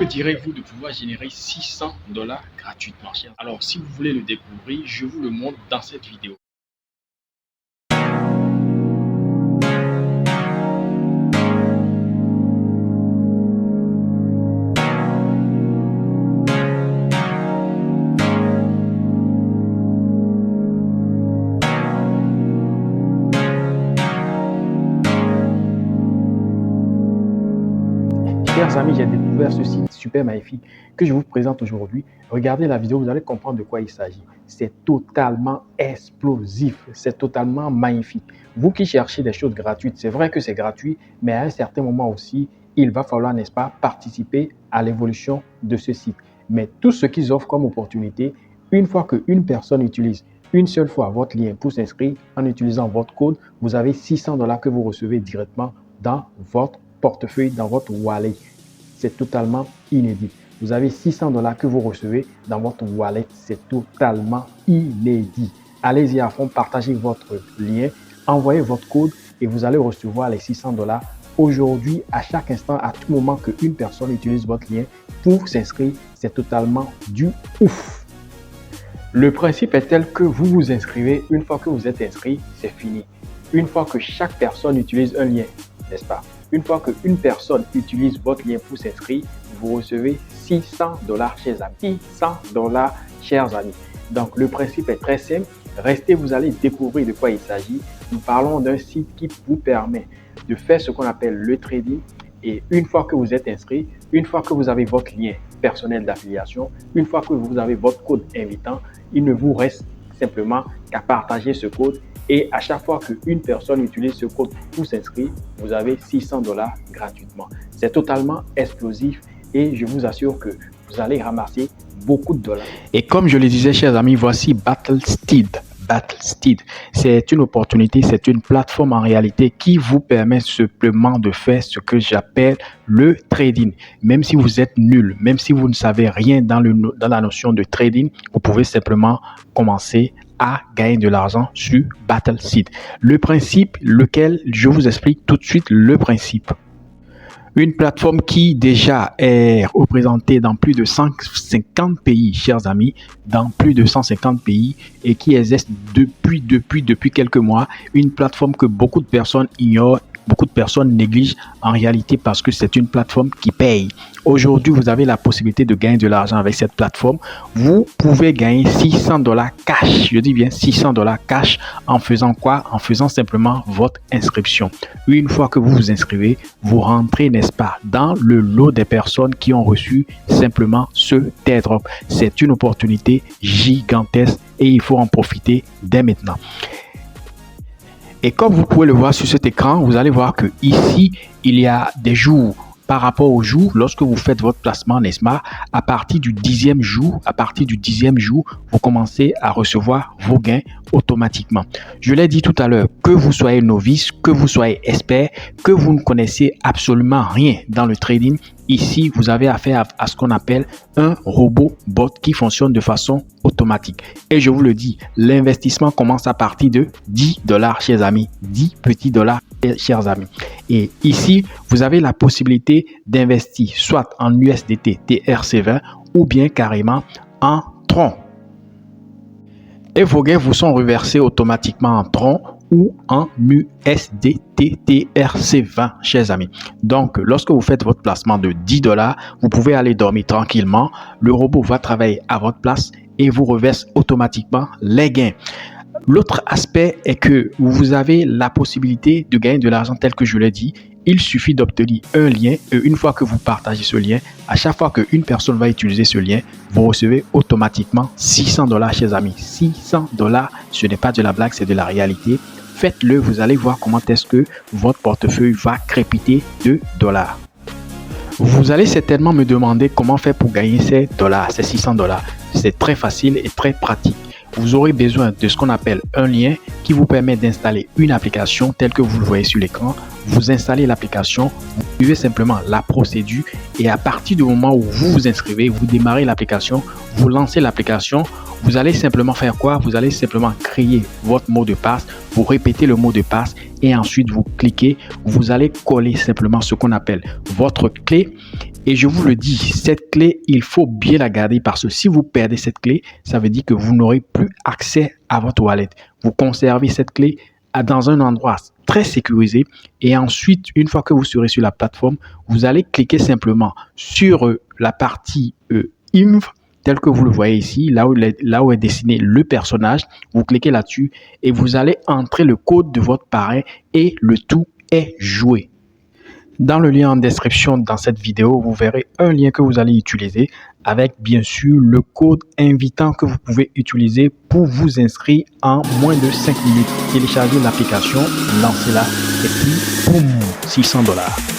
Que direz-vous de pouvoir générer 600 dollars gratuitement? Alors, si vous voulez le découvrir, je vous le montre dans cette vidéo. Chers amis, j'ai découvert ce site super magnifique que je vous présente aujourd'hui. Regardez la vidéo, vous allez comprendre de quoi il s'agit. C'est totalement explosif, c'est totalement magnifique. Vous qui cherchez des choses gratuites, c'est vrai que c'est gratuit, mais à un certain moment aussi, il va falloir, n'est-ce pas, participer à l'évolution de ce site. Mais tout ce qu'ils offrent comme opportunité, une fois qu'une personne utilise une seule fois votre lien pour s'inscrire en utilisant votre code, vous avez 600 dollars que vous recevez directement dans votre portefeuille, dans votre wallet. C'est totalement inédit. Vous avez 600 dollars que vous recevez dans votre wallet. C'est totalement inédit. Allez-y à fond, partagez votre lien, envoyez votre code et vous allez recevoir les 600 dollars. Aujourd'hui, à chaque instant, à tout moment qu'une personne utilise votre lien pour s'inscrire, c'est totalement du ouf. Le principe est tel que vous vous inscrivez. Une fois que vous êtes inscrit, c'est fini. Une fois que chaque personne utilise un lien, n'est-ce pas? Une fois qu'une personne utilise votre lien pour s'inscrire, vous recevez 600 dollars, chers amis. 600 dollars, chers amis. Donc, le principe est très simple. Restez, vous allez découvrir de quoi il s'agit. Nous parlons d'un site qui vous permet de faire ce qu'on appelle le trading. Et une fois que vous êtes inscrit, une fois que vous avez votre lien personnel d'affiliation, une fois que vous avez votre code invitant, il ne vous reste simplement qu'à partager ce code. Et à chaque fois qu'une personne utilise ce code pour s'inscrire, vous avez 600 dollars gratuitement. C'est totalement explosif et je vous assure que vous allez ramasser beaucoup de dollars. Et comme je le disais, chers amis, voici BattleSteed. BattleSteed, c'est une opportunité, c'est une plateforme en réalité qui vous permet simplement de faire ce que j'appelle le trading. Même si vous êtes nul, même si vous ne savez rien dans la notion de trading, vous pouvez simplement commencer à gagner de l'argent sur BattleSeed. Le principe, lequel je vous explique tout de suite le principe. Une plateforme qui déjà est représentée dans plus de 150 pays, chers amis, dans plus de 150 pays et qui existe depuis quelques mois. Une plateforme que beaucoup de personnes ignorent, beaucoup de personnes négligent en réalité parce que c'est une plateforme qui paye. Aujourd'hui, vous avez la possibilité de gagner de l'argent avec cette plateforme. Vous pouvez gagner 600 dollars cash. Je dis bien 600 dollars cash en faisant quoi? En faisant simplement votre inscription. Une fois que vous vous inscrivez, vous rentrez, n'est-ce pas, dans le lot des personnes qui ont reçu simplement ce airdrop. C'est une opportunité gigantesque et il faut en profiter dès maintenant. Et comme vous pouvez le voir sur cet écran, vous allez voir que ici, il y a des jours par rapport au jour, lorsque vous faites votre placement, n'est-ce pas, à partir du 10e jour, vous commencez à recevoir vos gains automatiquement. Je l'ai dit tout à l'heure, que vous soyez novice, que vous soyez expert, que vous ne connaissez absolument rien dans le trading, ici, vous avez affaire à ce qu'on appelle un robot bot qui fonctionne de façon automatique. Et je vous le dis, l'investissement commence à partir de 10 dollars, chers amis, 10 petits dollars, chers amis. Et ici, vous avez la possibilité d'investir soit en USDT TRC20 ou bien carrément en Tron. Et vos gains vous sont reversés automatiquement en Tron ou en USDT TRC20, chers amis. Donc, lorsque vous faites votre placement de 10 dollars, vous pouvez aller dormir tranquillement. Le robot va travailler à votre place et vous reverse automatiquement les gains. L'autre aspect est que vous avez la possibilité de gagner de l'argent tel que je l'ai dit. Il suffit d'obtenir un lien et une fois que vous partagez ce lien, à chaque fois qu'une personne va utiliser ce lien, vous recevez automatiquement 600 dollars, chers amis. 600 dollars, ce n'est pas de la blague, c'est de la réalité. Faites-le, vous allez voir comment est-ce que votre portefeuille va crépiter de dollars. Vous allez certainement me demander comment faire pour gagner ces dollars, ces 600 dollars. C'est très facile et très pratique. Vous aurez besoin de ce qu'on appelle un lien qui vous permet d'installer une application telle que vous le voyez sur l'écran. vous installez l'application, vous suivez simplement la procédure et à partir du moment où vous vous inscrivez, vous démarrez l'application, vous lancez l'application, vous allez simplement faire quoi? Vous allez simplement créer votre mot de passe, vous répétez le mot de passe et ensuite vous cliquez, vous allez coller simplement ce qu'on appelle votre clé. Et je vous le dis, cette clé, il faut bien la garder parce que si vous perdez cette clé, ça veut dire que vous n'aurez plus accès à votre wallet. Vous conservez cette clé dans un endroit très sécurisé et ensuite, une fois que vous serez sur la plateforme, vous allez cliquer simplement sur la partie INV, tel que vous le voyez ici, là où est dessiné le personnage. Vous cliquez là-dessus et vous allez entrer le code de votre parrain et le tout est joué. Dans le lien en description dans cette vidéo, vous verrez un lien que vous allez utiliser avec bien sûr le code invitant que vous pouvez utiliser pour vous inscrire en moins de 5 minutes. Téléchargez l'application, lancez-la et puis boum, $600.